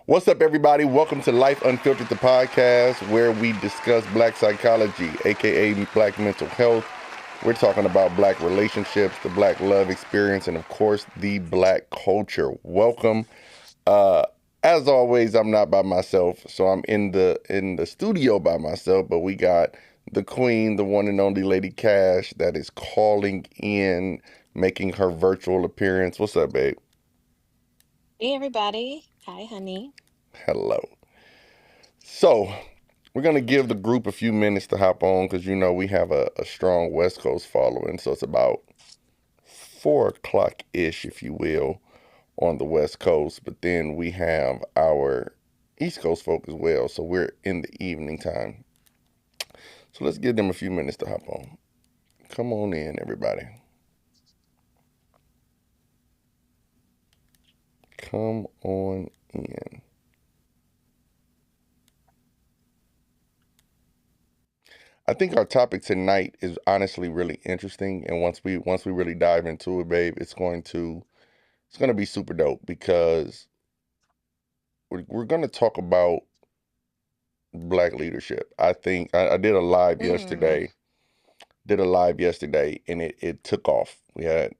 What's up, everybody? Welcome to Life Unfiltered, the podcast where we discuss black psychology, aka black mental health. We're talking about black relationships, the black love experience, and of course, the black culture. Welcome. Uh, as always, I'm not by myself, so I'm in the studio by myself. But we got the queen, the one and only Lady Cash, that is calling in, making her virtual appearance. What's up, babe? Hey everybody. Hi, honey. Hello. So, we're going to give the group a few minutes to hop on because you know we have a strong West Coast following. So, it's about 4 o'clock ish, if you will, on the West Coast. But then we have our East Coast folk as well. So, we're in the evening time. So, let's give them a few minutes to hop on. Come on in, everybody. Come on in. I think our topic tonight is honestly really interesting, and once we really dive into it, babe, it's going to be super dope because we're going to talk about black leadership. I think I did a live Mm, yesterday. Did a live yesterday, and it took off. We had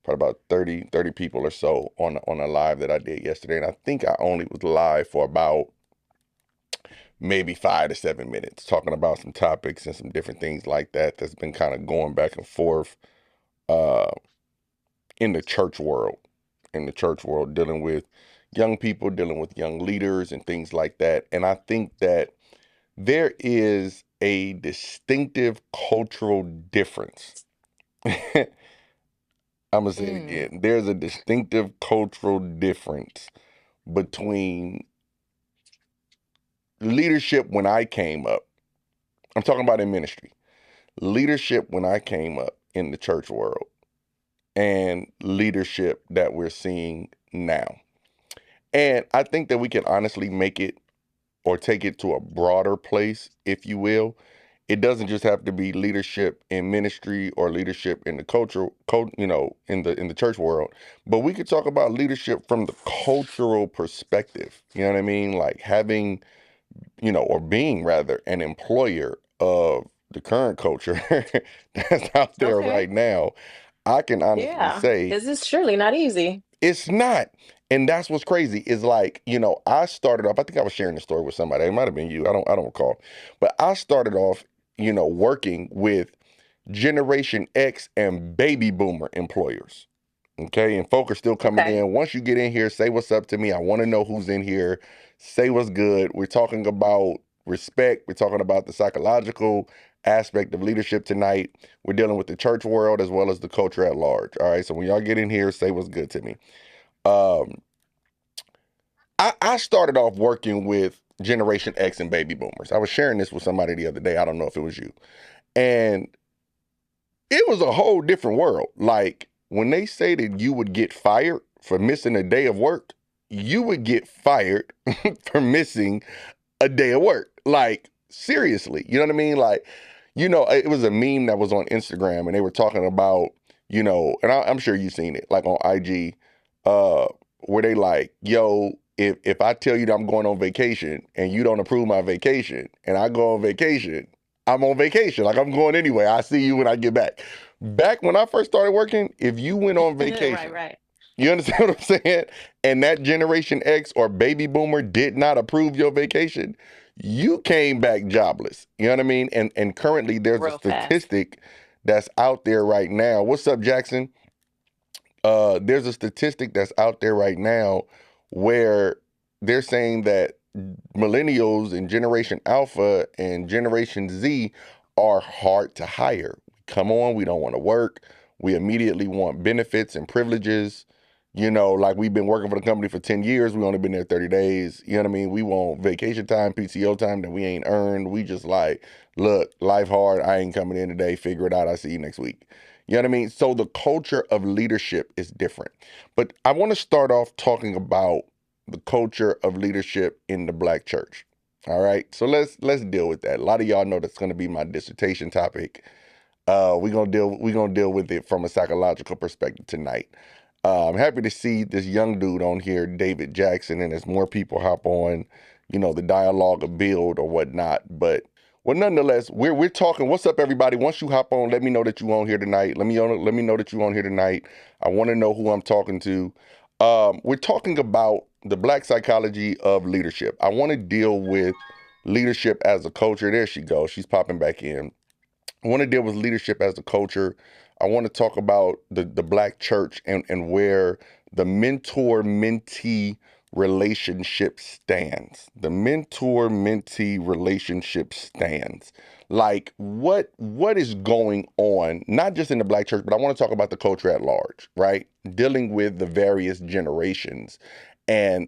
probably about 30 people or so on a live that I did yesterday, and I think I only was live for about maybe 5 to 7 minutes, talking about some topics and some different things like that that's been kind of going back and forth uh, in the church world. In the church world, dealing with young people, dealing with young leaders, and things like that. And I think that there is a distinctive cultural difference. I'm gonna say it mm. again. There's a distinctive cultural difference between leadership when I came up. I'm talking about in ministry. Leadership when I came up in the church world and leadership that we're seeing now. And I think that we can honestly make it or take it to a broader place, if you will. It doesn't just have to be leadership in ministry or leadership in the in the church world, but we could talk about leadership from the cultural perspective. You know what I mean? Like having, or being rather an employer of the current culture that's out there Okay. right now. I can honestly Yeah. say This is surely not easy. it's not. And that's what's crazy is like, I started off, I think I was sharing the story with somebody. It might have been you. I don't recall. But I started off, working with Generation X and baby boomer employers. Okay. And folk are still coming Okay. in. Once you get in here, say what's up to me. I want to know who's in here. Say what's good. We're talking about respect. We're talking about the psychological aspect of leadership tonight. We're dealing with the church world as well as the culture at large. All right. So when y'all get in here, say what's good to me. Um, I started off working with Generation X and baby boomers. I was sharing this with somebody the other day. I don't know if it was you. And it was a whole different world. Like when they say that you would get fired for missing a day of work, you would get fired for missing a day of work. Like seriously, you know what I mean? Like, it was a meme that was on Instagram and they were talking about, and I'm sure you've seen it, like on IG, uh, where they like, yo, if I tell you that I'm going on vacation and you don't approve my vacation and I go on vacation, I'm on vacation. Like I'm going anyway. I see you when I get back. Back when I first started working, if you went on Right, vacation, right. you understand what I'm saying? And that Generation X or baby boomer did not approve your vacation, you came back jobless. You know what I mean? And currently there's a Real fast. statistic that's out there right now. What's up, Jackson? There's a statistic that's out there right now where they're saying that millennials and Generation Alpha and Generation Z are hard to hire. Come on, we don't want to work. We immediately want benefits and privileges. Like we've been working for the company for 10 years. We only been there 30 days. You know what I mean? We want vacation time, PTO time that we ain't earned. We just like, look, life hard. I ain't coming in today. Figure it out. I see you next week. You know what I mean? So the culture of leadership is different. But I want to start off talking about the culture of leadership in the black church. All right. So let's deal with that. A lot of y'all know that's going to be my dissertation topic. We're gonna deal with it from a psychological perspective tonight. I'm happy to see this young dude on here, David Jackson, and as more people hop on, the dialogue or build or whatnot. But well, nonetheless, we're talking. What's up, everybody? Once you hop on, let me know that you on here tonight. Let me know that you on here tonight. I want to know who I'm talking to. We're talking about the black psychology of leadership. I want to deal with leadership as a culture. There she goes. She's popping back in. I want to deal with leadership as a culture. I want to talk about the black church and where the mentor mentee relationship stands. The mentor mentee relationship stands. Like what is going on, not just in the black church, but I want to talk about the culture at large, right? Dealing with the various generations and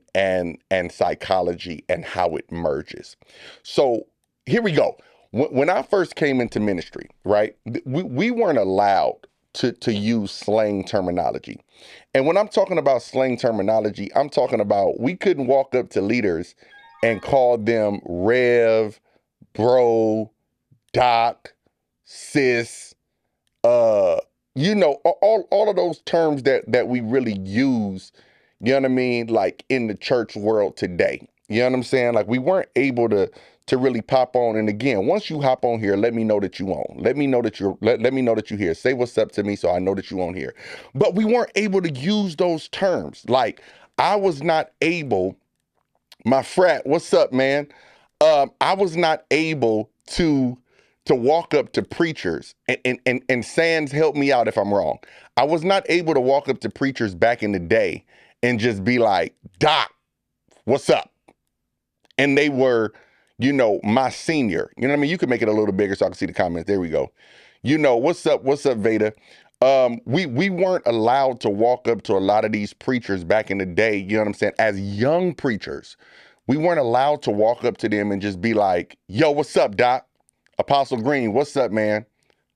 psychology and how it merges. So here we go. When I first came into ministry, right, we weren't allowed to use slang terminology. And when I'm talking about slang terminology, I'm talking about we couldn't walk up to leaders and call them Rev, Bro, Doc, Sis, uh, all of those terms that we really use, you know what I mean, like in the church world today. You know what I'm saying? Like we weren't able to really pop on. And again, once you hop on here, let me know that you on. Let me know that let me know that you're here. Say what's up to me so I know that you on here. But we weren't able to use those terms. Like I was not able, my frat, what's up, man? I was not able to walk up to preachers and Sands help me out if I'm wrong. I was not able to walk up to preachers back in the day and just be like, Doc, what's up? And they were, my senior. You know what I mean? You can make it a little bigger so I can see the comments. There we go. What's up, Veda? We weren't allowed to walk up to a lot of these preachers back in the day, you know what I'm saying? As young preachers, we weren't allowed to walk up to them and just be like, yo, what's up, Doc? Apostle Green, what's up, man?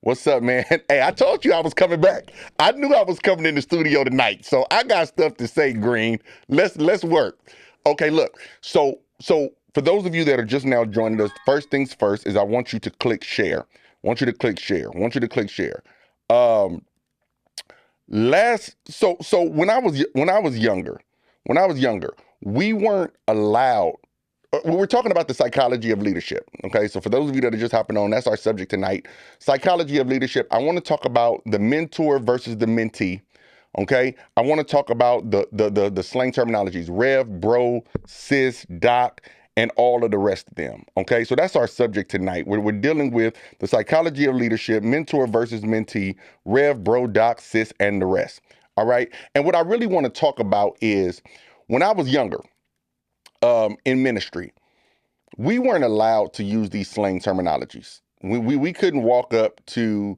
What's up, man? Hey, I told you I was coming back. I knew I was coming in the studio tonight. So I got stuff to say, Green. Let's work. Okay, look. So for those of you that are just now joining us, first things first is I want you to click share. I want you to click share. I want you to click share. Um so when I was younger, we weren't allowed we're talking about the psychology of leadership. Okay. So for those of you that are just hopping on, that's our subject tonight. Psychology of leadership. I want to talk about the mentor versus the mentee. Okay. I want to talk about the slang terminologies, Rev, Bro, Sis, Doc, and all of the rest of them. Okay. So that's our subject tonight. We're dealing with the psychology of leadership, mentor versus mentee, Rev, Bro, Doc, Sis, and the rest. All right. And what I really want to talk about is when I was younger, in ministry, we weren't allowed to use these slang terminologies. We couldn't walk up to,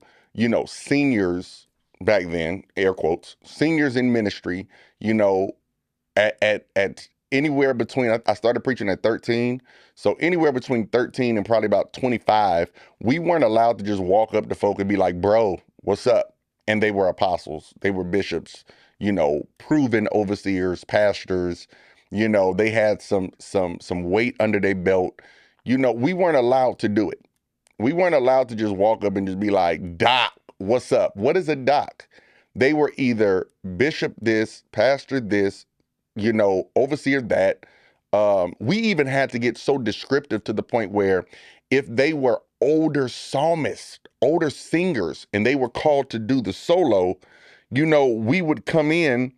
seniors back then, air quotes, seniors in ministry, you know, at anywhere between, I started preaching at 13. So anywhere between 13 and probably about 25, we weren't allowed to just walk up to folk and be like, bro, what's up? And they were apostles, they were bishops, proven overseers, pastors, they had some weight under their belt. We weren't allowed to do it. We weren't allowed to just walk up and just be like, Doc, what's up? What is a doc? They were either bishop this, pastor this, overseer that. We even had to get so descriptive to the point where if they were older psalmists, older singers, and they were called to do the solo, we would come in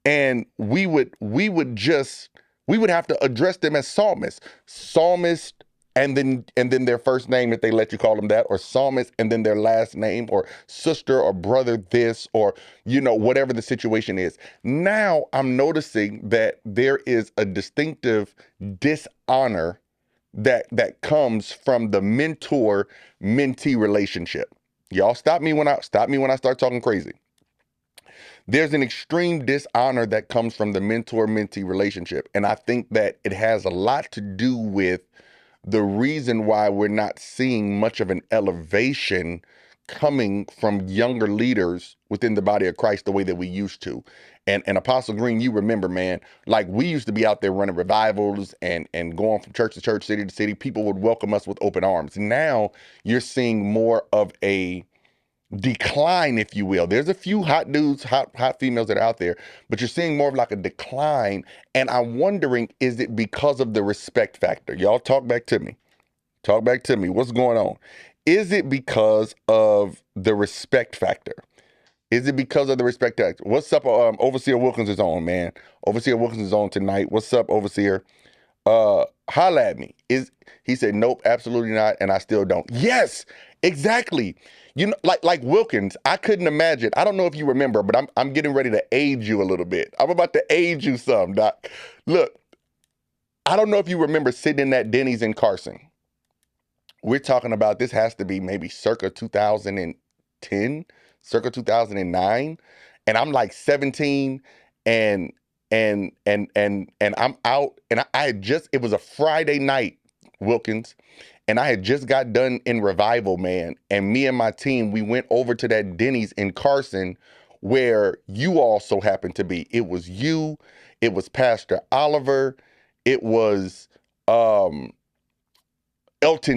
and we would have to address them as psalmist, and then their first name if they let you call them that, or psalmist and then their last name, or sister or brother this, or whatever the situation is. Now I'm noticing that there is a distinctive dishonor that comes from the mentor mentee relationship. Y'all stop me when I start talking crazy. There's an extreme dishonor that comes from the mentor mentee relationship. And I think that it has a lot to do with the reason why we're not seeing much of an elevation coming from younger leaders within the body of Christ the way that we used to. And Apostle Green, you remember, man, like we used to be out there running revivals and going from church to church, city to city. People would welcome us with open arms. Now you're seeing more of a decline, if you will. There's a few hot dudes, hot females that are out there, but you're seeing more of like a decline. And I'm wondering, is it because of the respect factor? Y'all talk back to me. Talk back to me. What's going on? Is it because of the respect factor? Is it because of the respect factor? What's up? Overseer Wilkins is on, man. Overseer Wilkins is on tonight. What's up, Overseer? Holla at me. He said, nope, absolutely not, and I still don't. Yes, exactly. You know, like Wilkins, I couldn't imagine. I don't know if you remember, but I'm getting ready to age you a little bit. I'm about to age you some, Doc. Look, I don't know if you remember sitting in that Denny's in Carson. We're talking about, this has to be maybe circa 2010, circa 2009, and I'm like 17, and and I'm out, and I had just, it was a Friday night, Wilkins, and I had just got done in revival, man, and me and my team, we went over to that Denny's in Carson where you also happened to be. It was you, it was Pastor Oliver, it was Elton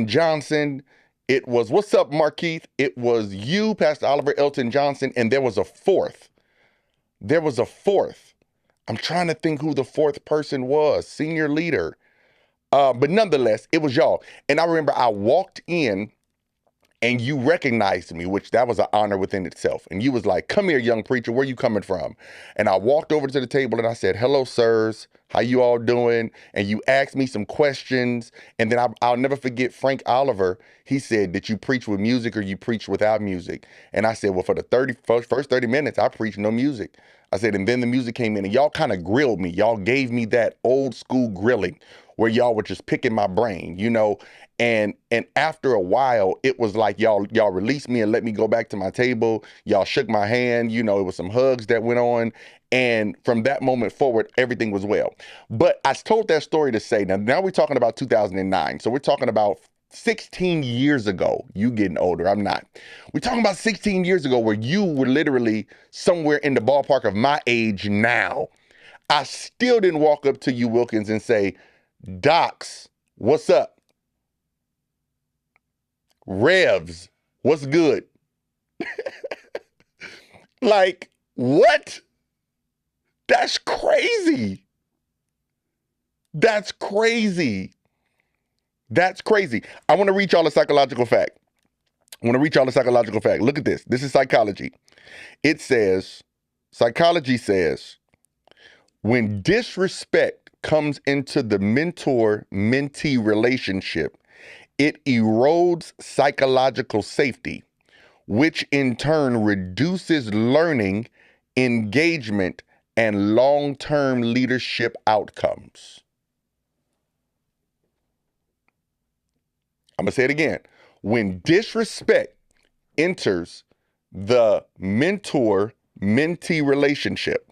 Johnson. It was, what's up, Markeith? It was you, Pastor Oliver, Elton Johnson, and there was a fourth. There was a fourth. I'm trying to think who the fourth person was, senior leader. But nonetheless, it was y'all. And I remember I walked in and you recognized me, which that was an honor within itself. And you was like, come here, young preacher, where you coming from? And I walked over to the table and I said, hello, sirs, how you all doing? And you asked me some questions. And then I'll never forget Frank Oliver. He said, did you preach with music or you preach without music? And I said, well, for the first 30 minutes, I preached no music. I said, and then the music came in and y'all kind of grilled me. Y'all gave me that old school grilling where y'all were just picking my brain, you know? And after a while, it was like y'all released me and let me go back to my table. Y'all shook my hand, you know, it was some hugs that went on. And from that moment forward, everything was well. But I told that story to say, now we're talking about 2009. So we're talking about 16 years ago. You getting older, I'm not. We're talking about 16 years ago where you were literally somewhere in the ballpark of my age now. I still didn't walk up to you, Wilkins, and say, Docs, what's up? Revs, what's good? Like, what? That's crazy. That's crazy. That's crazy. I want to reach y'all a psychological fact. I want to reach y'all a psychological fact. Look at this. This is psychology. It says, psychology says, when disrespect comes into the mentor-mentee relationship, it erodes psychological safety, which in turn reduces learning, engagement, and long-term leadership outcomes. I'm going to say it again. When disrespect enters the mentor-mentee relationship,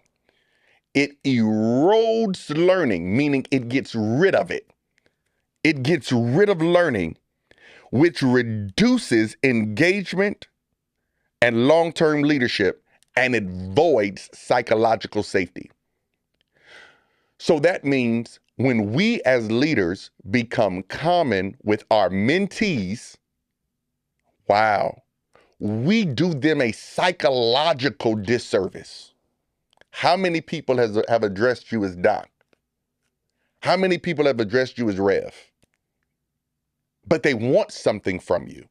it erodes learning, meaning it gets rid of it. It gets rid of learning, which reduces engagement and long-term leadership, and it voids psychological safety. So that means when we as leaders become common with our mentees, wow, we do them a psychological disservice. How many people have addressed you as Doc? How many people have addressed you as Rev? But they want something from you.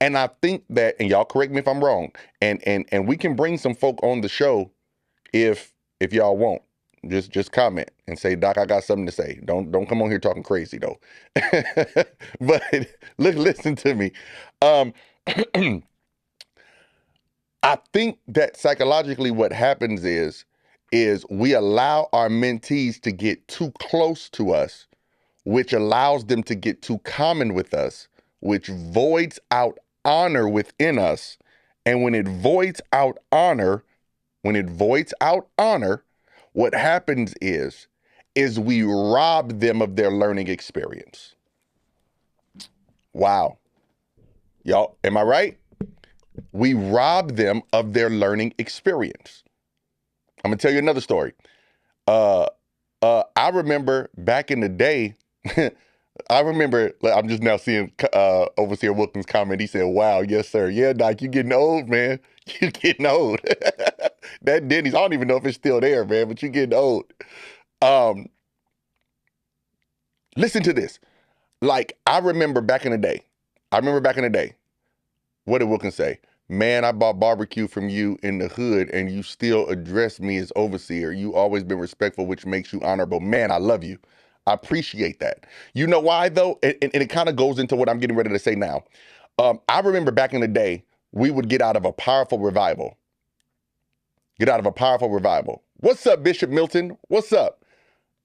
And I think that, and y'all correct me if I'm wrong, and we can bring some folk on the show if y'all want. Just comment and say, Doc, I got something to say. Don't come on here talking crazy though. But listen to me. I think that psychologically what happens is we allow our mentees to get too close to us, which allows them to get too common with us, which voids out honor within us. And when it voids out honor, what happens is we rob them of their learning experience. Wow. Y'all, am I right? We rob them of their learning experience. I'm gonna tell you another story. I remember back in the day, I remember, like, I'm just now seeing Overseer Wilkins' comment. He said, "Wow, yes, sir. Yeah, Doc, you getting old, man. You getting old." That Denny's, I don't even know if it's still there, man, but you getting old. Um, Listen to this. Like, I remember back in the day. I remember back in the day. What did Wilkins say? Man, I bought barbecue from you in the hood and you still address me as overseer. You always been respectful, which makes you honorable. Man, I love you. I appreciate that. You know why though? And it kind of goes into what I'm getting ready to say now. I remember back in the day, we would get out of a powerful revival. Get out of a powerful revival. What's up, Bishop Milton? What's up?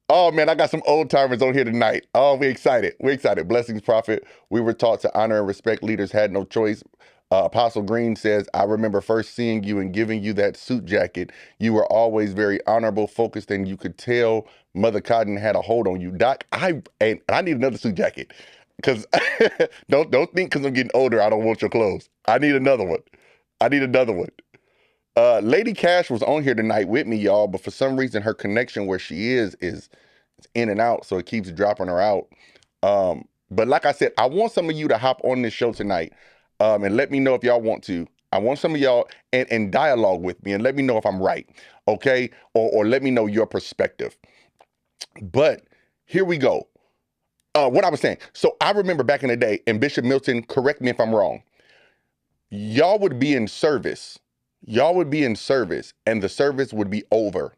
Oh man, I got some old timers on here tonight. Oh, we excited. We're excited. Blessings, prophet. We were taught to honor and respect leaders, had no choice. Apostle Green says, I remember first seeing you and giving you that suit jacket. You were always very honorable, focused, and you could tell Mother Cotton had a hold on you. Doc, I need another suit jacket. Cause don't think because I'm getting older, I don't want your clothes. I need another one. I need another one. Lady Cash was on here tonight with me, y'all, but for some reason her connection where she is in and out, so it keeps dropping her out. But like I said, I want some of you to hop on this show tonight, and let me know if y'all want to. I want some of y'all and dialogue with me and let me know if I'm right, okay? Or let me know your perspective. But here we go. What I was saying. So I remember back in the day, and Bishop Milton, correct me if I'm wrong. Y'all would be in service. Y'all would be in service, and the service would be over.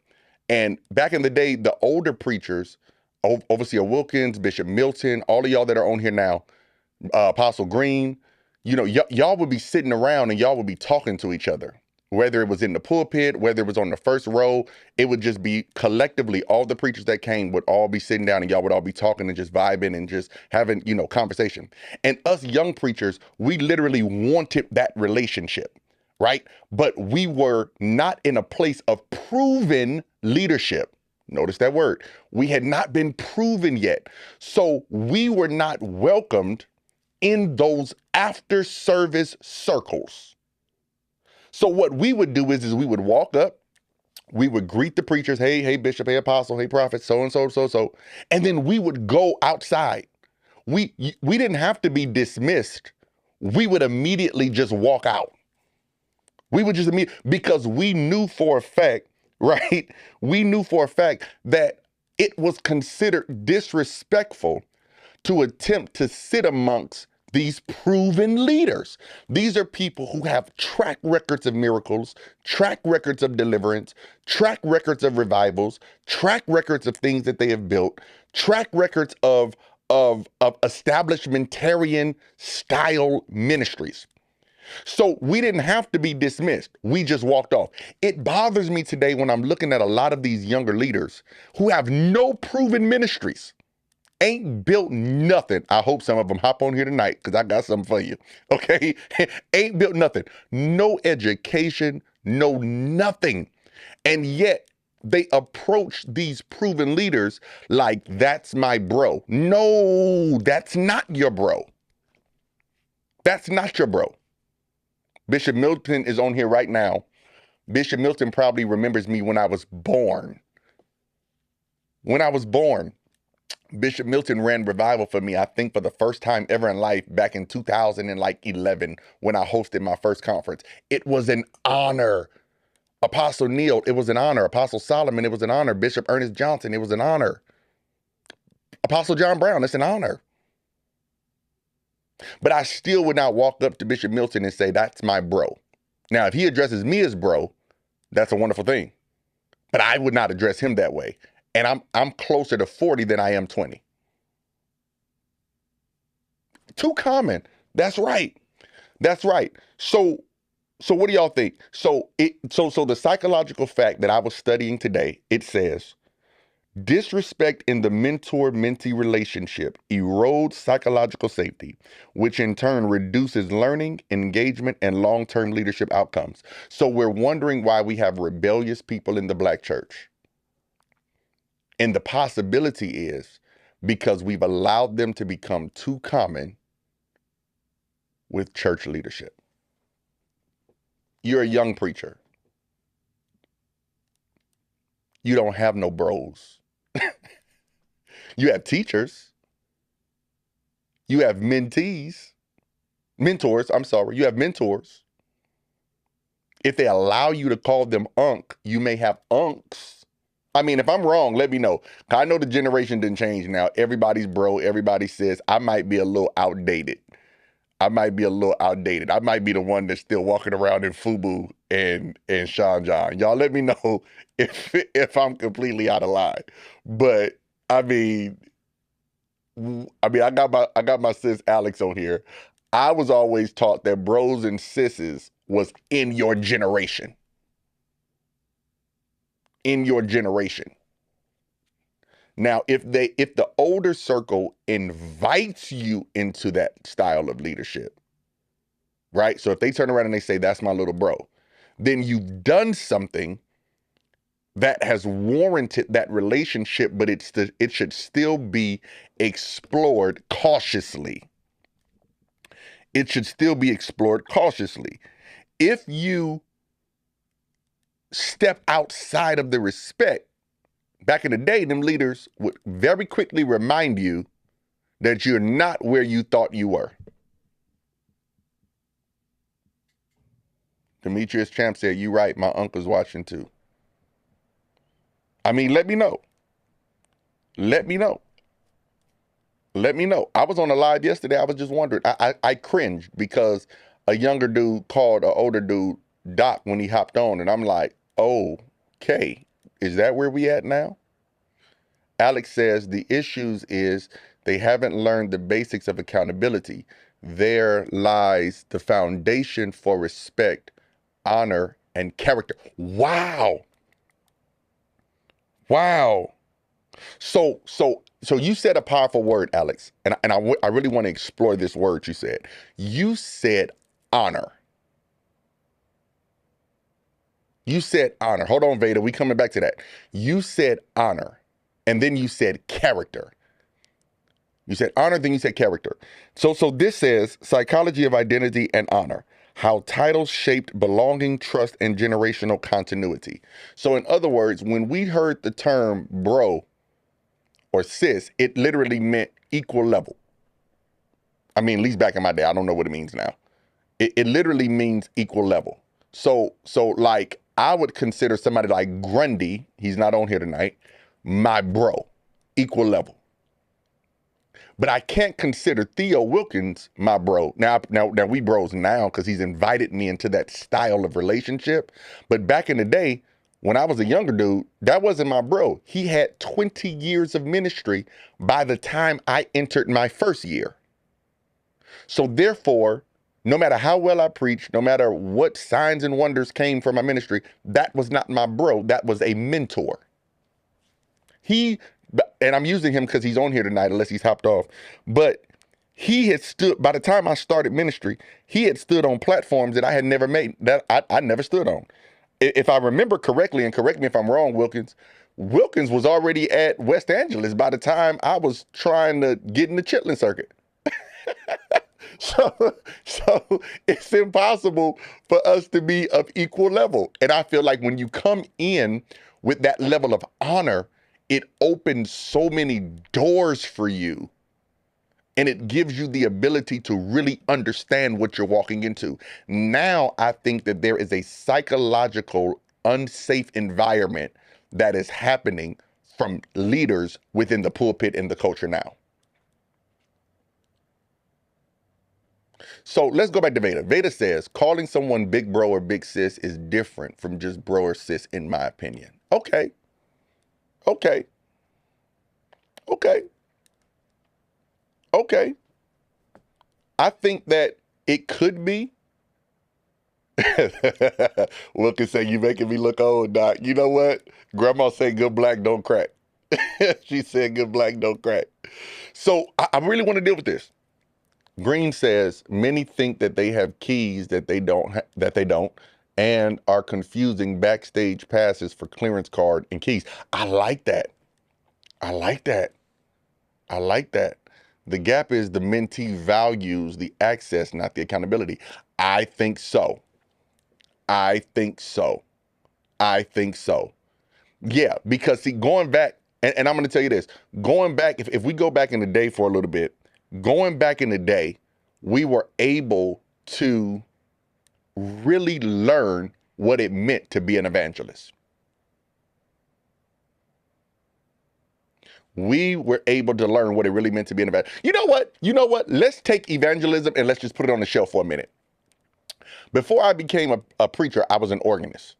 And back in the day, the older preachers, Overseer Wilkins, Bishop Milton, all of y'all that are on here now, Apostle Green, y'all would be sitting around and y'all would be talking to each other. Whether it was in the pulpit, whether it was on the first row, it would just be collectively, all the preachers that came would all be sitting down and y'all would all be talking and just vibing and just having, conversation. And us young preachers, we literally wanted that relationship, right? But we were not in a place of proven leadership. Notice that word. We had not been proven yet. So we were not welcomed in those after service circles. So what we would do is we would walk up, we would greet the preachers, hey bishop, hey apostle, hey prophet, so and so, so, and then we would go outside. We didn't have to be dismissed. We would immediately just walk out. We would just because we knew for a fact, right? We knew for a fact that it was considered disrespectful to attempt to sit amongst these proven leaders. These are people who have track records of miracles, track records of deliverance, track records of revivals, track records of things that they have built, track records of establishmentarian style ministries. So we didn't have to be dismissed. We just walked off. It bothers me today when I'm looking at a lot of these younger leaders who have no proven ministries, ain't built nothing. I hope some of them hop on here tonight because I got something for you. Okay? Ain't built nothing. No education, no nothing. And yet they approach these proven leaders like that's my bro. No, that's not your bro. That's not your bro. Bishop Milton is on here right now. Bishop Milton probably remembers me when I was born. When I was born, Bishop Milton ran revival for me, I think for the first time ever in life back in 2011 when I hosted my first conference. It was an honor. Apostle Neil, it was an honor. Apostle Solomon, it was an honor. Bishop Ernest Johnson, it was an honor. Apostle John Brown, it's an honor. But I still would not walk up to Bishop Milton and say, that's my bro. Now, if he addresses me as bro, that's a wonderful thing. But I would not address him that way. And I'm closer to 40 than I am 20. Too common. That's right. That's right. So what do y'all think? So the psychological fact that I was studying today, it says disrespect in the mentor-mentee relationship erodes psychological safety, which in turn reduces learning, engagement, and long-term leadership outcomes. So we're wondering why we have rebellious people in the Black church. And the possibility is because we've allowed them to become too common with church leadership. You're a young preacher. You don't have no bros. You have teachers. You have mentees, mentors, I'm sorry. You have mentors. If they allow you to call them unk, you may have unks. I mean, if I'm wrong, let me know. I know the generation didn't change now. Everybody's bro, everybody says I might be a little outdated. I might be a little outdated. I might be the one that's still walking around in FUBU and Sean John. Y'all let me know if I'm completely out of line. But I mean, I got my sis Alex on here. I was always taught that bros and sisses was in your generation. In your generation. Now, if the older circle invites you into that style of leadership, right? So if they turn around and they say, that's my little bro, then you've done something that has warranted that relationship, but it should still be explored cautiously. It should still be explored cautiously. If you step outside of the respect, back in the day, them leaders would very quickly remind you that you're not where you thought you were. Demetrius Champ said, you right, my uncle's watching too. I mean, let me know. Let me know. Let me know. I was on a live yesterday. I was just wondering. I cringed because a younger dude called an older dude Doc when he hopped on, and I'm like, okay, is that where we at now? Alex says the issues is they haven't learned the basics of accountability. There lies the foundation for respect, honor, and character. Wow. Wow. So you said a powerful word, Alex, and I really want to explore this word you said. You said honor. You said honor. Hold on, Veda. We coming back to that. You said honor, and then you said character. You said honor, then you said character. So this says psychology of identity and honor. How titles shaped belonging, trust, and generational continuity. So in other words, when we heard the term bro or sis, it literally meant equal level. I mean, at least back in my day, I don't know what it means now. It literally means equal level. So like I would consider somebody like Grundy, he's not on here tonight, my bro, equal level. But I can't consider Theo Wilkins my bro. Now we bros now because he's invited me into that style of relationship. But back in the day, when I was a younger dude, that wasn't my bro. He had 20 years of ministry by the time I entered my first year. So therefore, no matter how well I preached, no matter what signs and wonders came from my ministry, that was not my bro. That was a mentor. He, and I'm using him because he's on here tonight, unless he's hopped off. But he had stood, by the time I started ministry, he had stood on platforms that I had never made, that I never stood on. If I remember correctly, and correct me if I'm wrong, Wilkins was already at West Angeles by the time I was trying to get in the Chitlin circuit. So it's impossible for us to be of equal level. And I feel like when you come in with that level of honor, it opens so many doors for you. And it gives you the ability to really understand what you're walking into. Now, I think that there is a psychological, unsafe environment that is happening from leaders within the pulpit and the culture now. So let's go back to Veda. Veda says, calling someone big bro or big sis is different from just bro or sis, in my opinion. Okay. Okay. Okay. Okay. I think that it could be. Wilkins say, you making me look old, Doc. You know what? Grandma said good black don't crack. She said good black don't crack. So I really want to deal with this. Green says many think that they have keys that they don't, and are confusing backstage passes for clearance card and keys. I like that. I like that. I like that. The gap is the mentee values the access, not the accountability. I think so. I think so. I think so. Yeah, because see, going back, and I'm going to tell you this, going back, if we go back in the day for a little bit, Going back in the day, we were able to really learn what it meant to be an evangelist. We were able to learn what it really meant to be an evangelist. You know what? You know what? Let's take evangelism and let's just put it on the shelf for a minute. Before I became a preacher, I was an organist.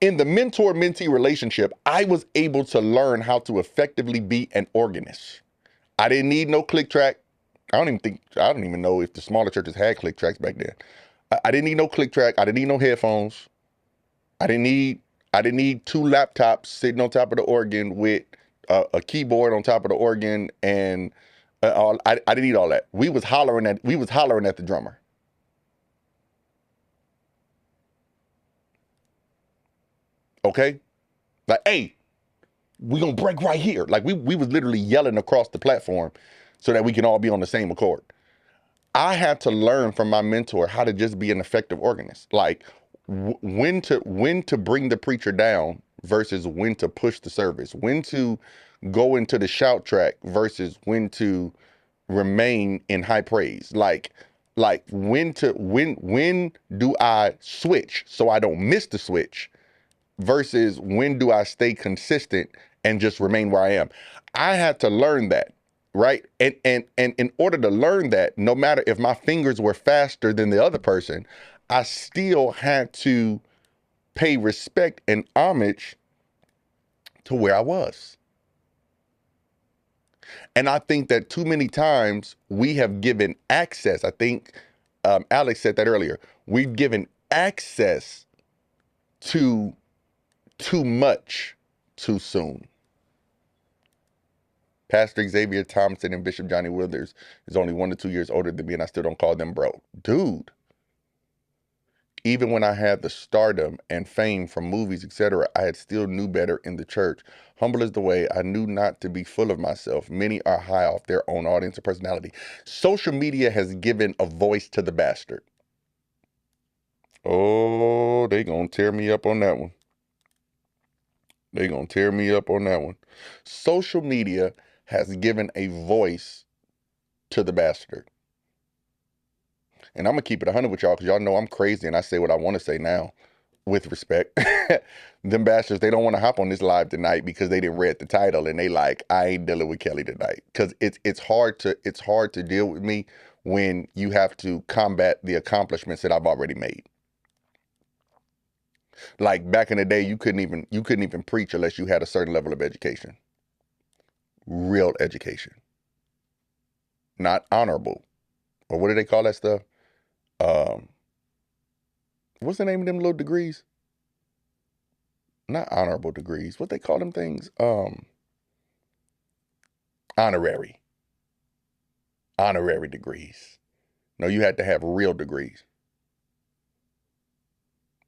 In the mentor-mentee relationship, I was able to learn how to effectively be an organist. I didn't need no click track. I don't even know if the smaller churches had click tracks back then. I didn't need no click track. I didn't need no headphones. I didn't need I didn't need two laptops sitting on top of the organ with a keyboard on top of the organ, and I didn't need all that. We was hollering at the drummer. Okay, like, hey, we gonna break right here. Like we was literally yelling across the platform so that we can all be on the same accord. I had to learn from my mentor how to just be an effective organist. Like when to bring the preacher down versus when to push the service. When to go into the shout track versus when to remain in high praise. Like when do I switch so I don't miss the switch versus when do I stay consistent and just remain where I am. I had to learn that, right? And in order to learn that, no matter if my fingers were faster than the other person, I still had to pay respect and homage to where I was. And I think that too many times we have given access. I think Alex said that earlier. We've given access to too much too soon. Pastor Xavier Thompson and Bishop Johnny Withers is only 1 to 2 years older than me, and I still don't call them bro. Dude, even when I had the stardom and fame from movies, etc., I had still knew better in the church. Humble is the way. I knew not to be full of myself. Many are high off their own audience and personality. Social media has given a voice to the bastard. Oh, they gonna tear me up on that one. They gonna tear me up on that one. Social media has given a voice to the bastard. And I'm gonna keep it 100 with y'all because y'all know I'm crazy and I say what I want to say now, with respect. Them bastards, they don't want to hop on this live tonight because they didn't read the title and they like, I ain't dealing with Kelly tonight. Because it's hard to deal with me when you have to combat the accomplishments that I've already made. Like back in the day, you couldn't even preach unless you had a certain level of education. Real education. Not honorable. Or what do they call that stuff? Um, what's the name of them little degrees? Not honorable degrees. What they call them things? Honorary. Honorary degrees. No, you had to have real degrees.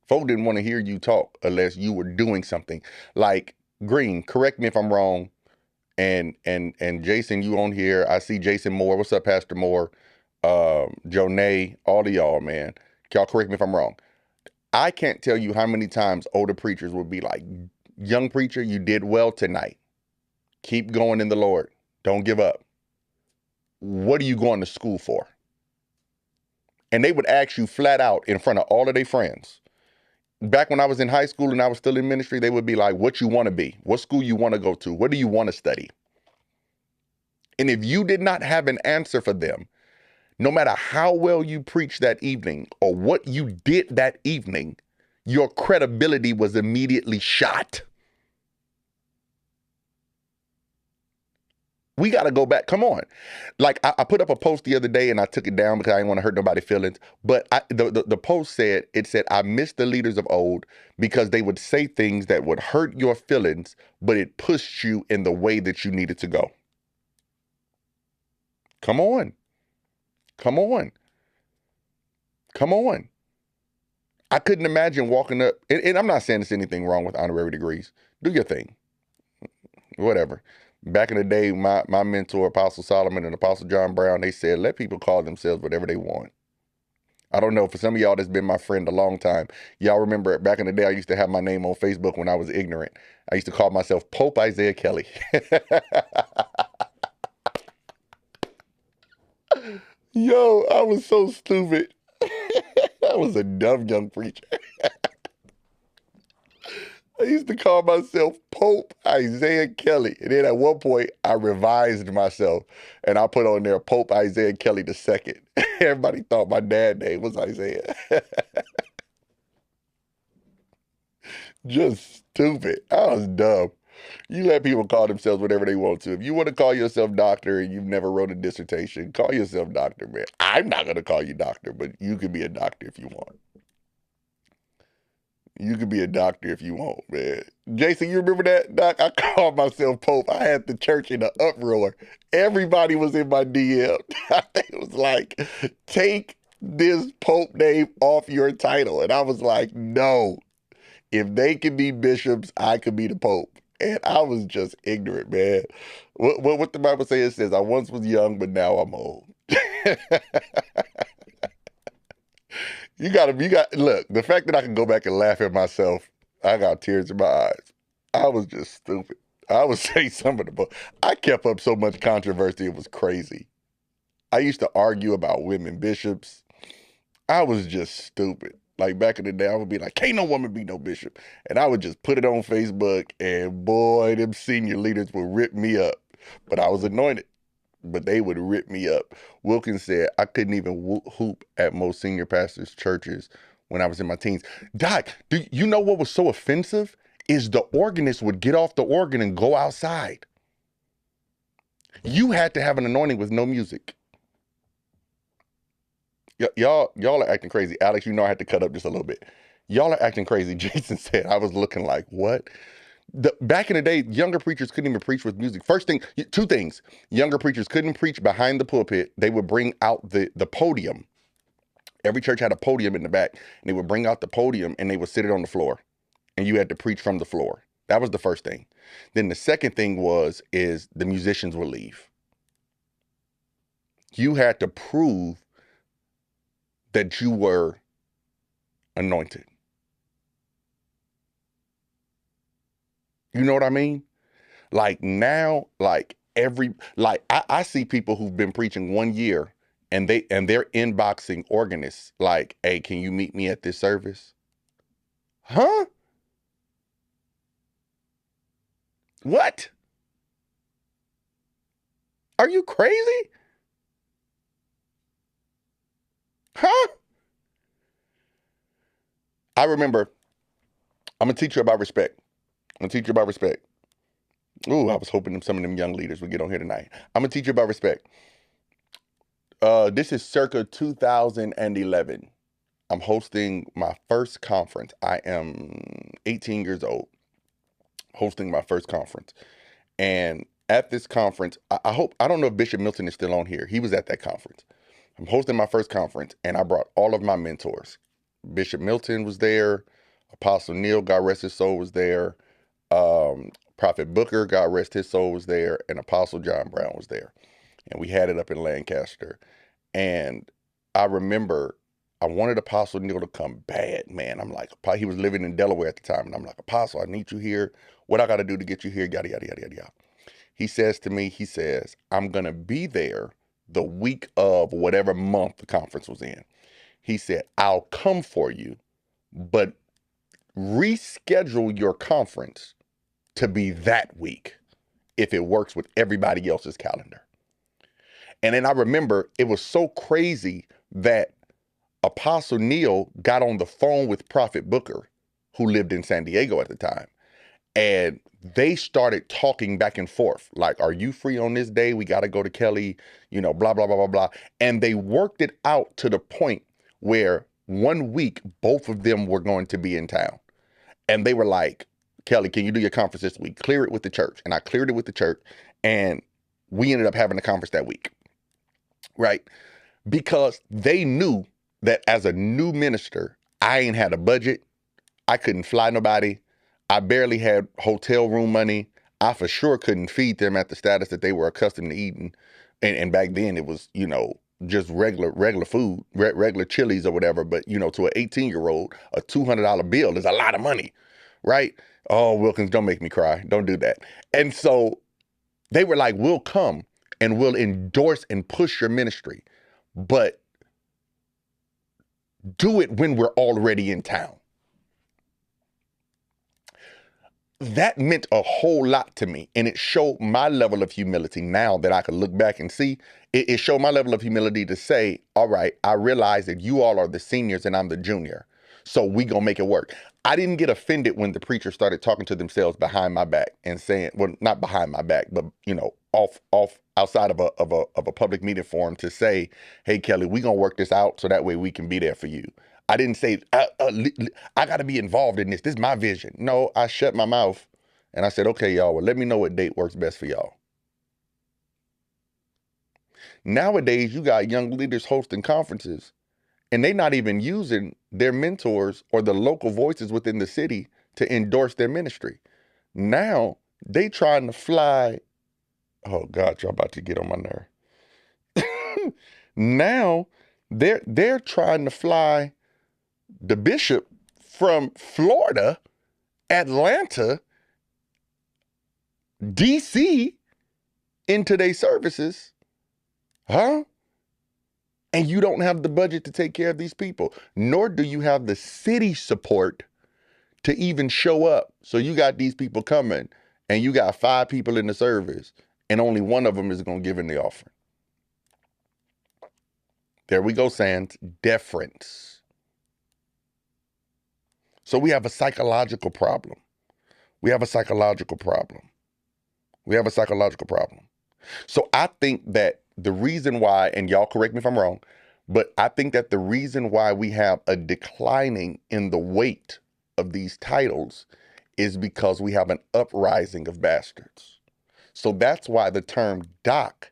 Folk didn't want to hear you talk unless you were doing something. Like Green, correct me if I'm wrong. And Jason, you on here. I see Jason Moore. What's up, Pastor Moore? Jonay, all of y'all, man. Y'all correct me if I'm wrong. I can't tell you how many times older preachers would be like, young preacher, you did well tonight. Keep going in the Lord. Don't give up. What are you going to school for? And they would ask you flat out in front of all of their friends. Back when I was in high school and I was still in ministry, they would be like, what you want to be? What school you want to go to? What do you want to study? And if you did not have an answer for them, no matter how well you preached that evening or what you did that evening, your credibility was immediately shot. We got to go back. Come on. Like I put up a post the other day and I took it down because I didn't want to hurt nobody's feelings. But the post said, I miss the leaders of old because they would say things that would hurt your feelings, but it pushed you in the way that you needed to go. Come on. Come on. Come on. I couldn't imagine walking up, and I'm not saying there's anything wrong with honorary degrees. Do your thing. Whatever. Back in the day, my mentor, Apostle Solomon and Apostle John Brown, they said, let people call themselves whatever they want. I don't know, for some of y'all that's been my friend a long time, y'all remember back in the day, I used to have my name on Facebook when I was ignorant. I used to call myself Pope Isaiah Kelly. Yo, I was so stupid. I was a dumb young preacher. I used to call myself Pope Isaiah Kelly. And then at one point, I revised myself and I put on there Pope Isaiah Kelly II. Everybody thought my dad name was Isaiah. Just stupid. I was dumb. You let people call themselves whatever they want to. If you want to call yourself doctor and you've never wrote a dissertation, call yourself doctor, man. I'm not going to call you doctor, but you can be a doctor if you want. You can be a doctor if you want, man. Jason, you remember that, Doc? I called myself Pope. I had the church in an uproar. Everybody was in my DM. It was like, take this Pope name off your title. And I was like, no. If they can be bishops, I could be the Pope. And I was just ignorant, man. What the Bible says, it says, I once was young, but now I'm old. Look, the fact that I can go back and laugh at myself, I got tears in my eyes. I was just stupid. I would say some of the, I kept up so much controversy, it was crazy. I used to argue about women bishops. I was just stupid. Like back in the day, I would be like, can't no woman be no bishop. And I would just put it on Facebook, and boy, them senior leaders would rip me up. But I was anointed, but they would rip me up. Wilkins said I couldn't even hoop at most senior pastors' churches when I was in my teens. Doc, do you know what was so offensive? Is the organist would get off the organ and go outside. You had to have an anointing with no music. Y'all are acting crazy. Alex, you know I had to cut up just a little bit. Y'all are acting crazy. Jason said I was looking like, what? Back in the day, younger preachers couldn't even preach with music. First thing, two things. Younger preachers couldn't preach behind the pulpit. They would bring out the podium. Every church had a podium in the back. And they would bring out the podium and they would sit it on the floor. And you had to preach from the floor. That was the first thing. Then the second thing is the musicians would leave. You had to prove that you were anointed. You know what I mean? Like now, I see people who've been preaching 1 year and they're inboxing organists like, hey, can you meet me at this service? Huh? What? Are you crazy? Huh? I remember, I'm gonna teach you about respect. I'm gonna teach you about respect. Ooh, I was hoping some of them young leaders would get on here tonight. I'm gonna teach you about respect. This is circa 2011. I'm hosting my first conference. I am 18 years old, hosting my first conference. And at this conference, I don't know if Bishop Milton is still on here. He was at that conference. I'm hosting my first conference, and I brought all of my mentors. Bishop Milton was there. Apostle Neil, God rest his soul, was there. Prophet Booker, God rest his soul, was there. And Apostle John Brown was there. And we had it up in Lancaster. And I remember I wanted Apostle Neil to come bad, man. I'm like, he was living in Delaware at the time. And I'm like, Apostle, I need you here. What I got to do to get you here? Yada, yada, yada, yada, yada. He says to me, I'm going to be there the week of whatever month the conference was in. He said, I'll come for you, but reschedule your conference to be that week if it works with everybody else's calendar. And then I remember it was so crazy that Apostle Neil got on the phone with Prophet Booker, who lived in San Diego at the time. And they started talking back and forth. Like, are you free on this day? We got to go to Kelly, blah, blah, blah, blah, blah. And they worked it out to the point where 1 week, both of them were going to be in town. And they were like, Kelly, can you do your conference this week? Clear it with the church. And I cleared it with the church. And we ended up having a conference that week. Right? Because they knew that as a new minister, I ain't had a budget. I couldn't fly nobody. I barely had hotel room money. I for sure couldn't feed them at the status that they were accustomed to eating. And back then it was, just regular food, regular Chili's or whatever. But, to an 18-year-old, a $200 bill is a lot of money, right? Oh, Wilkins, don't make me cry. Don't do that. And so they were like, we'll come and we'll endorse and push your ministry. but do it when we're already in town. That meant a whole lot to me. And it showed my level of humility now that I could look back and see. It showed my level of humility to say, all right, I realize that you all are the seniors and I'm the junior. So we gonna make it work. I didn't get offended when the preacher started talking to themselves behind my back and saying, well, not behind my back, but off outside of a public meeting forum to say, hey Kelly, we gonna work this out so that way we can be there for you. I didn't say, I got to be involved in this. This is my vision. No, I shut my mouth and I said, okay, y'all, well, let me know what date works best for y'all. Nowadays, you got young leaders hosting conferences and they not even using their mentors or the local voices within the city to endorse their ministry. Now they trying to fly. Oh God, y'all about to get on my nerve. Now they're trying to fly the bishop from Florida, Atlanta, DC into their services, huh? And you don't have the budget to take care of these people, nor do you have the city support to even show up. So you got these people coming and you got 5 people in the service and only one of them is going to give in the offering. There we go, Sands. Deference. So we have a psychological problem. We have a psychological problem. We have a psychological problem. So I think that the reason why, and y'all correct me if I'm wrong, but I think that the reason why we have a declining in the weight of these titles is because we have an uprising of bastards. So that's why the term doc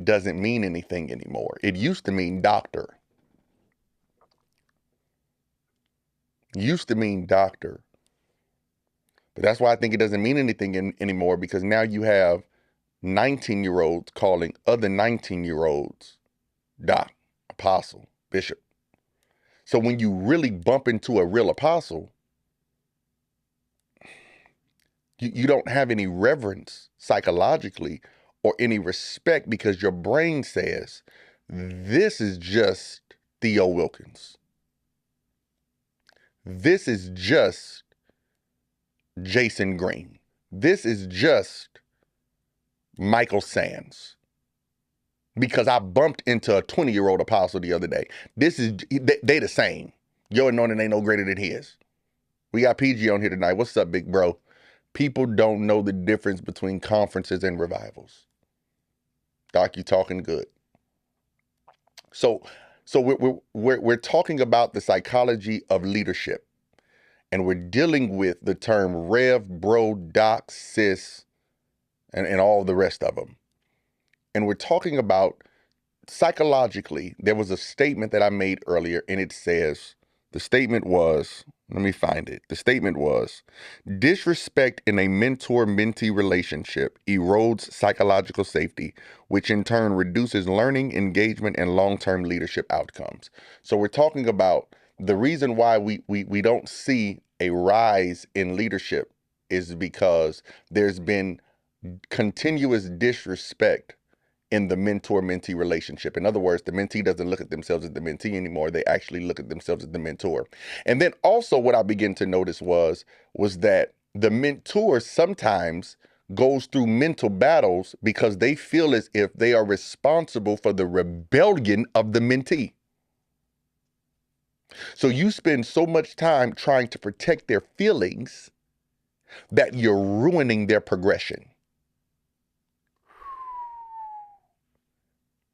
doesn't mean anything anymore. It used to mean doctor. It used to mean doctor. But that's why I think it doesn't mean anything anymore, because now you have 19-year-olds calling other 19-year-olds doc, apostle, bishop. So when you really bump into a real apostle, you don't have any reverence psychologically or any respect, because your brain says, this is just Theo Wilkins. This is just Jason Green. This is just Michael Sands. Because I bumped into a 20-year-old apostle the other day. They the same. Your anointing ain't no greater than his. We got PG on here tonight. What's up, big bro? People don't know the difference between conferences and revivals. Doc, you talking good. So we're talking about the psychology of leadership, and we're dealing with the term rev, bro, doc, sis, and all the rest of them. And we're talking about psychologically. There was a statement that I made earlier, and it says, the statement was, let me find it. The statement was, disrespect in a mentor-mentee relationship erodes psychological safety, which in turn reduces learning, engagement, and long-term leadership outcomes. So we're talking about the reason why we don't see a rise in leadership is because there's been continuous disrespect in the mentor-mentee relationship. In other words, the mentee doesn't look at themselves as the mentee anymore. They actually look at themselves as the mentor. And then also what I began to notice was that the mentor sometimes goes through mental battles because they feel as if they are responsible for the rebellion of the mentee. So you spend so much time trying to protect their feelings that you're ruining their progression.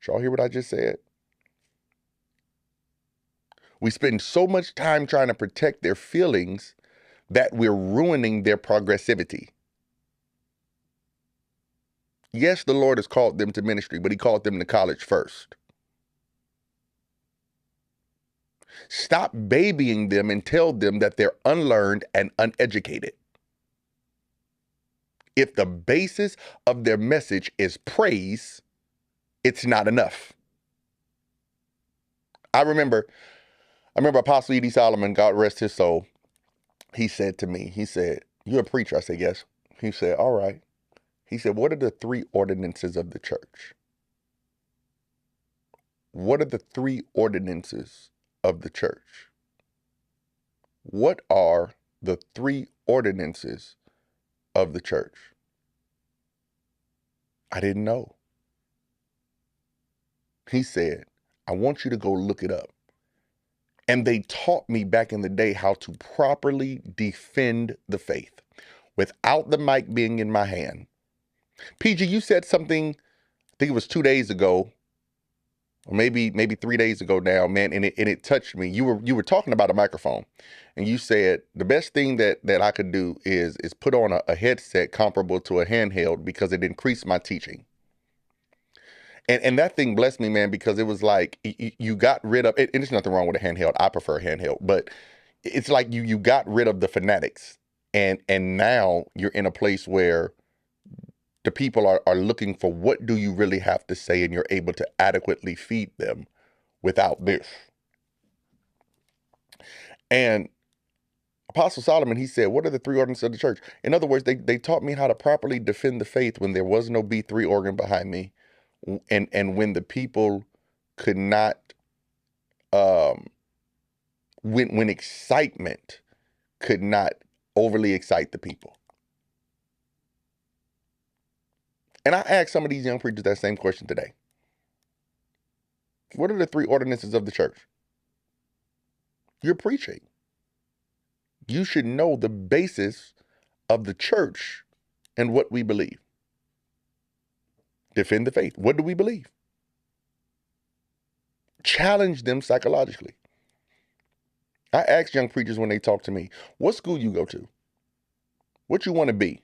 Y'all hear what I just said? We spend so much time trying to protect their feelings that we're ruining their progressivity. Yes, the Lord has called them to ministry, but he called them to college first. Stop babying them and tell them that they're unlearned and uneducated. If the basis of their message is praise, it's not enough. I remember Apostle E.D. Solomon, God rest his soul, he said to me, he said, "You're a preacher?" I said, "Yes." He said, "All right." He said, "What are the 3 ordinances of the church?" What are the three ordinances of the church? What are the three ordinances of the church? I didn't know. He said, I want you to go look it up. And they taught me back in the day how to properly defend the faith without the mic being in my hand. PG, you said something, I think it was 2 days ago, or maybe 3 days ago now, man, and it touched me. You were talking about a microphone, and you said the best thing that I could do is put on a headset comparable to a handheld because it increased my teaching. And that thing blessed me, man, because it was like you got rid of it. And there's nothing wrong with a handheld. I prefer a handheld, but it's like you got rid of the fanatics, and now you're in a place where the people are looking for what do you really have to say, and you're able to adequately feed them without this. And Apostle Solomon, he said, what are the three ordinances of the church? In other words, they taught me how to properly defend the faith when there was no B3 organ behind me, and when the people could not, um, when excitement could not overly excite the people. And I asked some of these young preachers that same question today. What are the three ordinances of the church? You're preaching. You should know the basis of the church and what we believe. Defend the faith. What do we believe? Challenge them psychologically. I ask young preachers when they talk to me, what school you go to? What you want to be?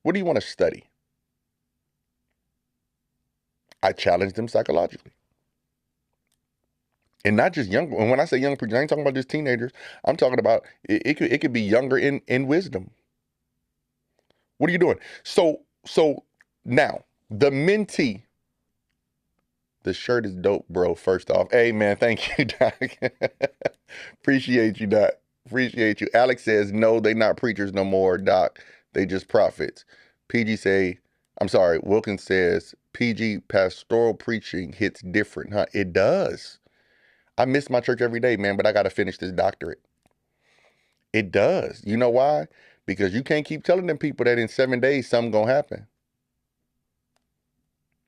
What do you want to study? I challenge them psychologically. And not just young. And when I say young preachers, I ain't talking about just teenagers. I'm talking about it could be younger in wisdom. What are you doing? So now the mentee. The shirt is dope, bro. First off, hey man, thank you, Doc. Appreciate you, Doc. Appreciate you. Alex says no, they not preachers no more, Doc. They just prophets. PG say, I'm sorry. Wilkins says PG pastoral preaching hits different, huh? It does. I miss my church every day, man, but I got to finish this doctorate. It does. You know why? Because you can't keep telling them people that in 7 days something gonna happen.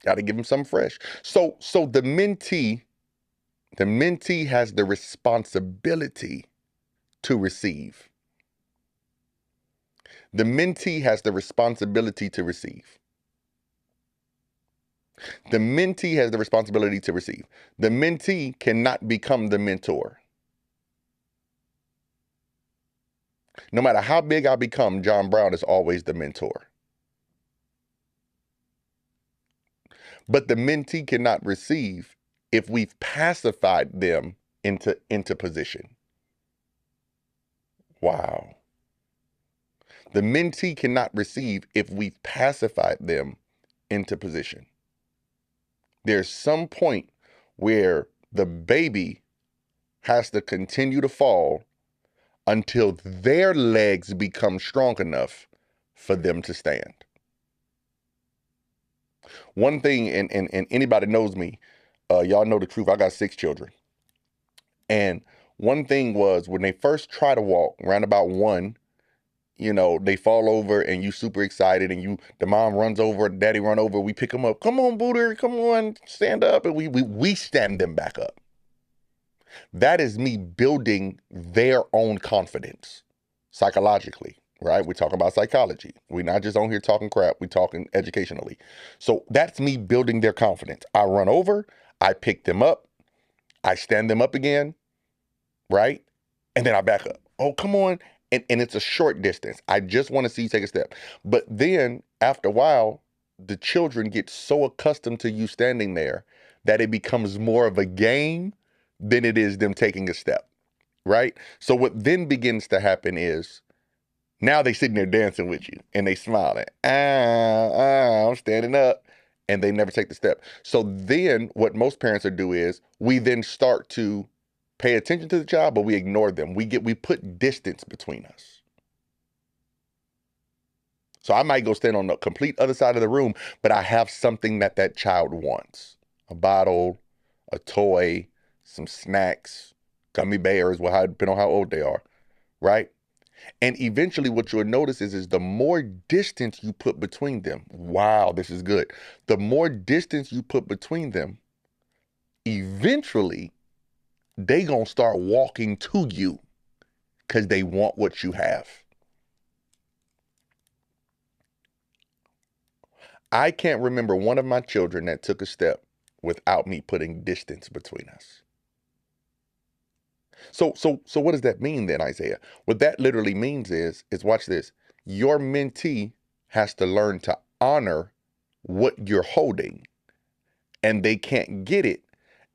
Got to give them something fresh. So the mentee has the responsibility to receive. The mentee has the responsibility to receive. The mentee has the responsibility to receive. The mentee cannot become the mentor. No matter how big I become, John Brown is always the mentor. But the mentee cannot receive if we've pacified them into position. Wow. The mentee cannot receive if we've pacified them into position. There's some point where the baby has to continue to fall until their legs become strong enough for them to stand. One thing, and anybody knows me, y'all know the truth. I got 6 children. And one thing was when they first try to walk, around about 1, they fall over and you super excited and the mom runs over, daddy run over, we pick them up. Come on, Booter, come on, stand up. And we stand them back up. That is me building their own confidence psychologically, right? We're talking about psychology. We're not just on here talking crap. We're talking educationally. So that's me building their confidence. I run over, I pick them up, I stand them up again, right? And then I back up. Oh, come on. And it's a short distance. I just want to see you take a step. But then after a while, the children get so accustomed to you standing there that it becomes more of a game than it is them taking a step, right? So what then begins to happen is now they sitting there dancing with you and they smiling. I'm standing up. And they never take the step. So then what most parents will do is we then start to pay attention to the child, but we ignore them. We put distance between us. So I might go stand on the complete other side of the room, but I have something that child wants. A bottle, a toy, some snacks, gummy bears, well, depending on how old they are, right? And eventually what you'll notice is the more distance you put between them, wow, this is good. The more distance you put between them, eventually they gonna start walking to you because they want what you have. I can't remember one of my children that took a step without me putting distance between us. So what does that mean then, Isaiah? What that literally means is watch this. Your mentee has to learn to honor what you're holding, and they can't get it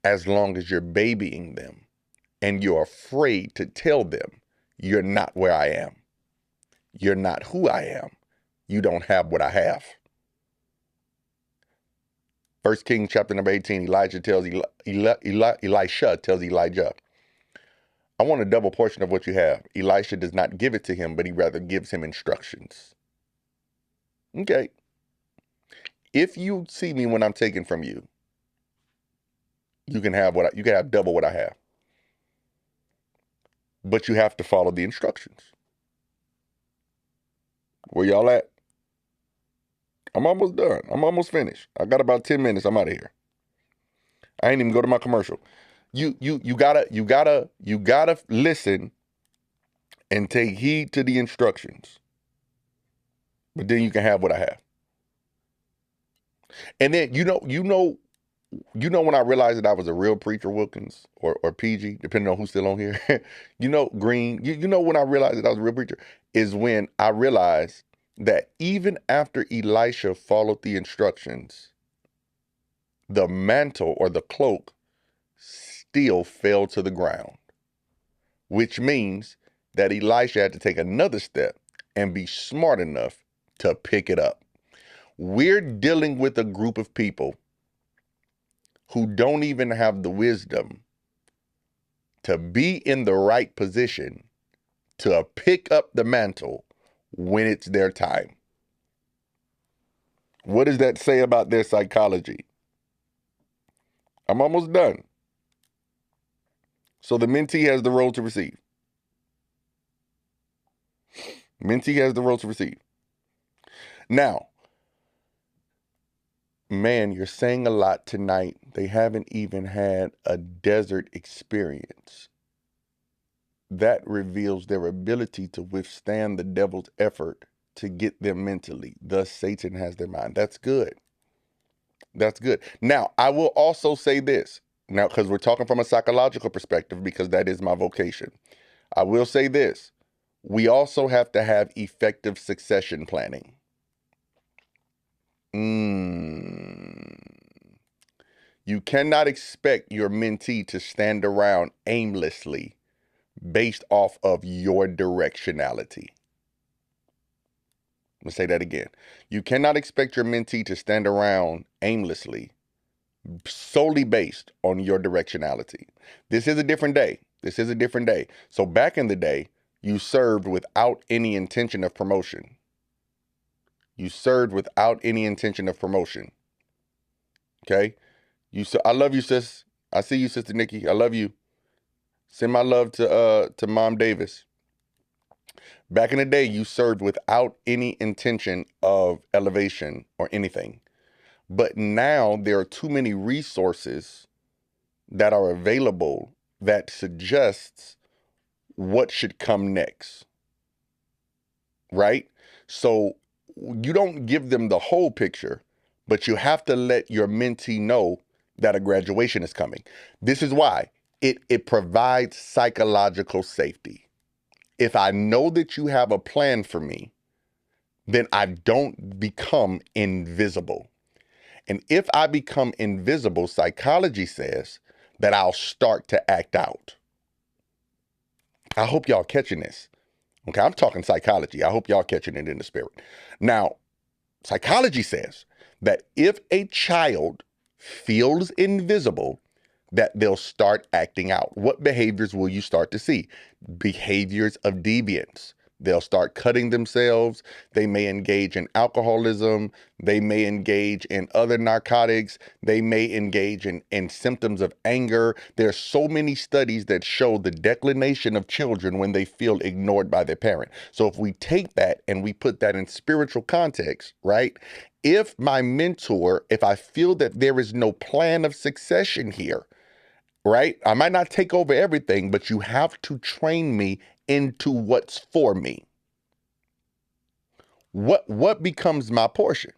as long as you're babying them and you're afraid to tell them, you're not where I am. You're not who I am. You don't have what I have. 1 Kings chapter number 18, Elisha tells Elijah, I want a double portion of what you have. Elisha does not give it to him, but he rather gives him instructions. Okay. If you see me when I'm taken from you, you can have you can have double what I have. But you have to follow the instructions. Where y'all at? I'm almost done. I'm almost finished. I got about 10 minutes. I'm out of here. I ain't even go to my commercial. You gotta listen and take heed to the instructions. But then you can have what I have. And then when I realized that I was a real preacher, Wilkins, or PG, depending on who's still on here, Green, you know when I realized that I was a real preacher, is when I realized that even after Elisha followed the instructions, the mantle or the cloak still fell to the ground, which means that Elisha had to take another step and be smart enough to pick it up. We're dealing with a group of people who don't even have the wisdom to be in the right position to pick up the mantle when it's their time. What does that say about their psychology? I'm almost done. So the mentee has the role to receive. Mentee has the role to receive. Now, man, you're saying a lot tonight. They haven't even had a desert experience. That reveals their ability to withstand the devil's effort to get them mentally. Thus, Satan has their mind. That's good. That's good. Now, I will also say this. Now, because we're talking from a psychological perspective, because that is my vocation. I will say this. We also have to have effective succession planning. You cannot expect your mentee to stand around aimlessly based off of your directionality. Let's say that again. You cannot expect your mentee to stand around aimlessly solely based on your directionality. This is a different day. This is a different day. So back in the day, you served without any intention of promotion. You served without any intention of promotion. Okay? I love you, sis. I see you, Sister Nikki. I love you. Send my love to Mom Davis. Back in the day, you served without any intention of elevation or anything. But now there are too many resources that are available that suggests what should come next. Right? So you don't give them the whole picture, but you have to let your mentee know that a graduation is coming. This is why it provides psychological safety. If I know that you have a plan for me, then I don't become invisible. And if I become invisible, psychology says that I'll start to act out. I hope y'all catching this. Okay, I'm talking psychology. I hope y'all catching it in the spirit. Now, psychology says that if a child feels invisible, that they'll start acting out. What behaviors will you start to see? Behaviors of deviance. They'll start cutting themselves. They may engage in alcoholism. They may engage in other narcotics. They may engage in symptoms of anger. There's so many studies that show the declination of children when they feel ignored by their parent. So if we take that and we put that in spiritual context, right? If my mentor, if I feel that there is no plan of succession here, right? I might not take over everything, but you have to train me into what's for me. What becomes my portion?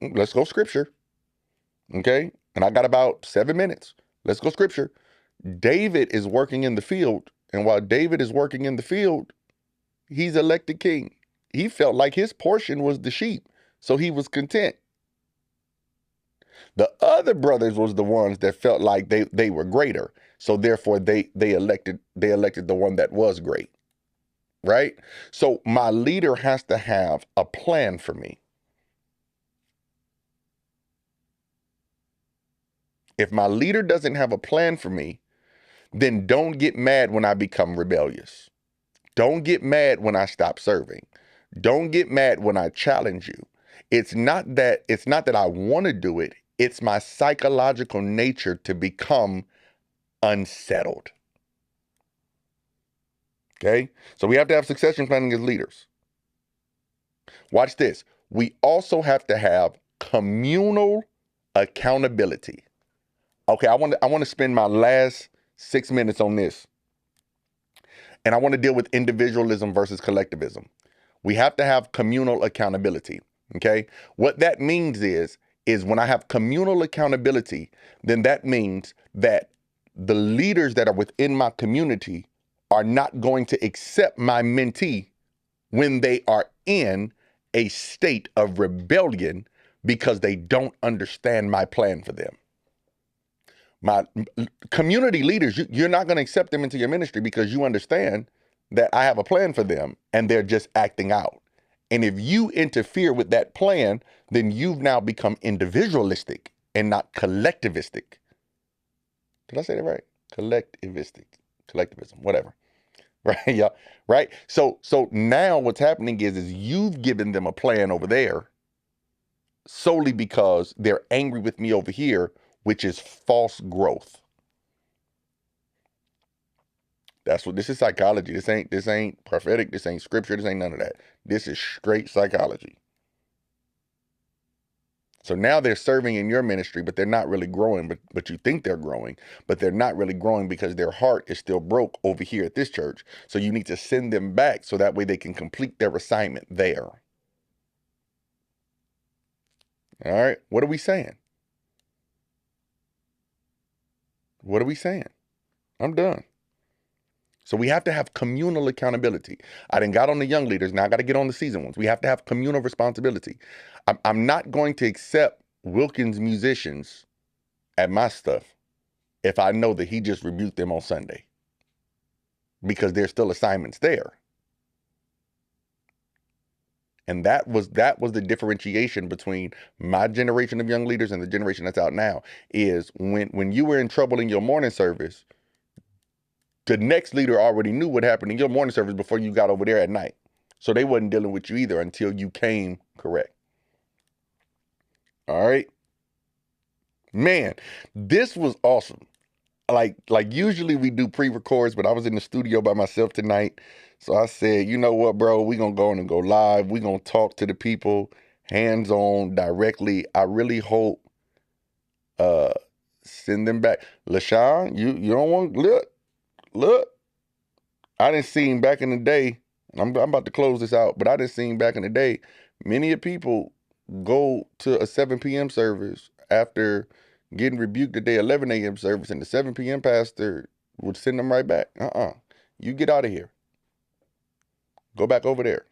Let's go scripture. Okay? And I got about 7 minutes. Let's go scripture. David is working in the field, and while David is working in the field, he's elected king. He felt like his portion was the sheep, so he was content. The other brothers was the ones that felt like they were greater. So therefore they elected the one that was great. Right? So my leader has to have a plan for me. If my leader doesn't have a plan for me, then don't get mad when I become rebellious. Don't get mad when I stop serving. Don't get mad when I challenge you. It's not that I want to do it. It's my psychological nature to become unsettled. Okay? So we have to have succession planning as leaders. Watch this. We also have to have communal accountability. Okay, I want to spend my last 6 minutes on this. And I want to deal with individualism versus collectivism. We have to have communal accountability. Okay? What that means is when I have communal accountability, then that means that the leaders that are within my community are not going to accept my mentee when they are in a state of rebellion because they don't understand my plan for them. My community leaders, you're not going to accept them into your ministry because you understand that I have a plan for them and they're just acting out. And if you interfere with that plan, then you've now become individualistic and not collectivistic. Did I say that right? Collectivism, whatever. Right, y'all. Right. So now what's happening is you've given them a plan over there solely because they're angry with me over here, which is false growth. That's what this is. Psychology. This ain't prophetic. This ain't scripture. This ain't none of that. This is straight psychology. So now they're serving in your ministry, but they're not really growing, but you think they're growing, but they're not really growing because their heart is still broke over here at this church. So you need to send them back so that way they can complete their assignment there. All right. What are we saying? What are we saying? I'm done. So we have to have communal accountability. I done got on the young leaders. Now I got to get on the seasoned ones. We have to have communal responsibility. I'm not going to accept Wilkins musicians at my stuff if I know that he just rebuked them on Sunday because there's still assignments there. And that was the differentiation between my generation of young leaders and the generation that's out now is when you were in trouble in your morning service, the next leader already knew what happened in your morning service before you got over there at night. So they wasn't dealing with you either until you came correct. All right. Man, this was awesome. Like usually we do pre-records, but I was in the studio by myself tonight. So I said, you know what, bro, we're going to go on and go live. We're going to talk to the people hands-on directly. I really hope send them back. LaShawn, you don't want, look. I didn't see him back in the day. I'm about to close this out, but I didn't see him back in the day. Many of people go to a 7 p.m. service after getting rebuked at their 11 a.m. service, and the 7 p.m. pastor would send them right back. You get out of here. Go back over there.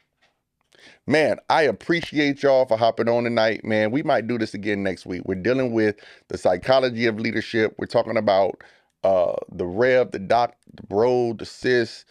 Man, I appreciate y'all for hopping on tonight. Man, we might do this again next week. We're dealing with the psychology of leadership. We're talking about the rev, the doc, the bro, the sis,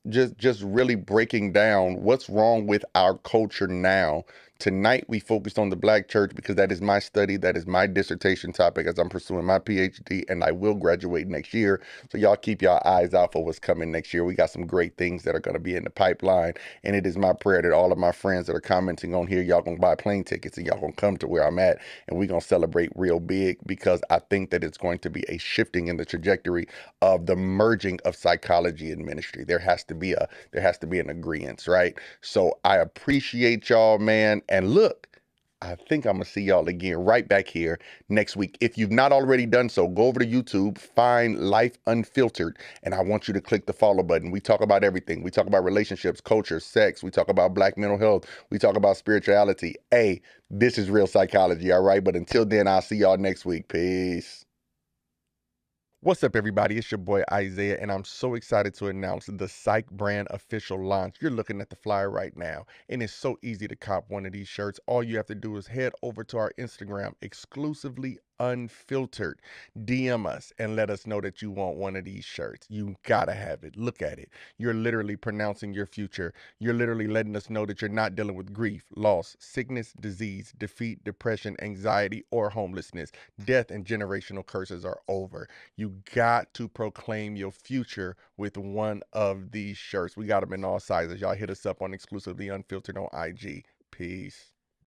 just really breaking down what's wrong with our culture now. Tonight we focused on the black church because that is my study, that is my dissertation topic as I'm pursuing my PhD, and I will graduate next year. So y'all keep y'all eyes out for what's coming next year. We got some great things that are going to be in the pipeline, and it is my prayer that all of my friends that are commenting on here, y'all gonna buy plane tickets and y'all gonna come to where I'm at, and we're gonna celebrate real big because I think that it's going to be a shifting in the trajectory of the merging of psychology and ministry. There has to be an agreement, right? So I appreciate y'all, man. And look, I think I'm gonna see y'all again right back here next week. If you've not already done so, go over to YouTube, find Life Unfiltered, and I want you to click the follow button. We talk about everything. We talk about relationships, culture, sex. We talk about black mental health. We talk about spirituality. Hey, this is real psychology, all right? But until then, I'll see y'all next week. Peace. What's up, everybody? It's your boy Isaiah, and I'm so excited to announce the Psych brand official launch. You're looking at the flyer right now, and it's so easy to cop one of these shirts. All you have to do is head over to our Instagram, exclusively Unfiltered. DM us and let us know that you want one of these shirts. You gotta have it. Look at it. You're literally pronouncing your future. You're literally letting us know that you're not dealing with grief, loss, sickness, disease, defeat, depression, anxiety, or homelessness. Death and generational curses are over. You got to proclaim your future with one of these shirts. We got them in all sizes. Y'all hit us up on exclusively Unfiltered on IG. Peace.